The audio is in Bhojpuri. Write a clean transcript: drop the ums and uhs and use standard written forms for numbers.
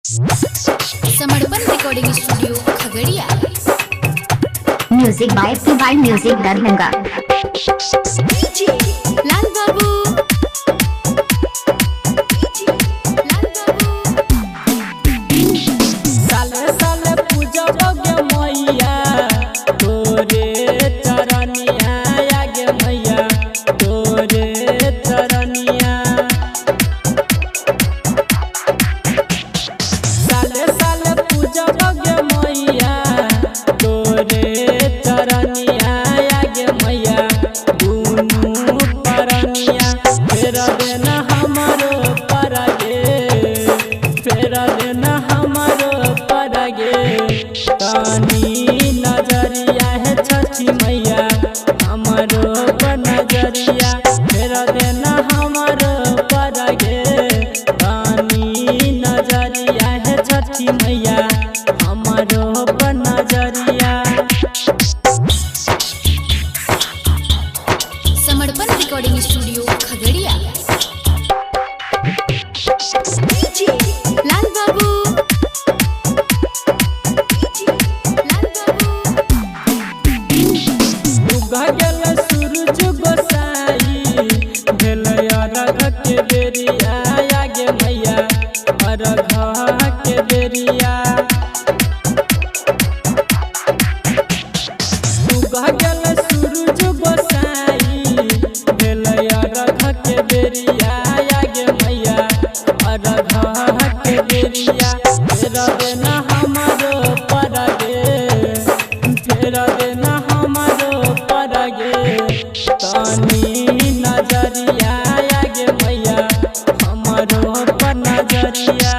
समर्पण recording studio Khagaria. Music by PY music Darbhanga. Lal Babu साले साले पूजा गे मैया तोरे चरनिया आगे मैया तोरे चरनिया। साले साले पूजा गे मैया तोरे चरनिया आगे मैया दुनू परनिया। फेर देना हमारो परगे फेर देना हमारो परगे तानी नजरिया है छठी मैया हमारो नजरिया। फेर देना हमारो परगे तानी नजरिया है छठी मैया हमारो नजरिया। समर्पण रिकॉर्डिंग स्टूडियो खगड़िया। लाल बाबू उगा गेल सूरज गोसाई भेल अरघ के बेरिया आगे मैया अरघ के बेरिया। उगा गेल सूरज गोसाई भेल अरघ के बेरिया आगे मैया अरघ के बेरिया। फेर देना हमारो परगे फेर देना हमारो परगे तानी नजरिया आगे मैया हमारो नजरिया।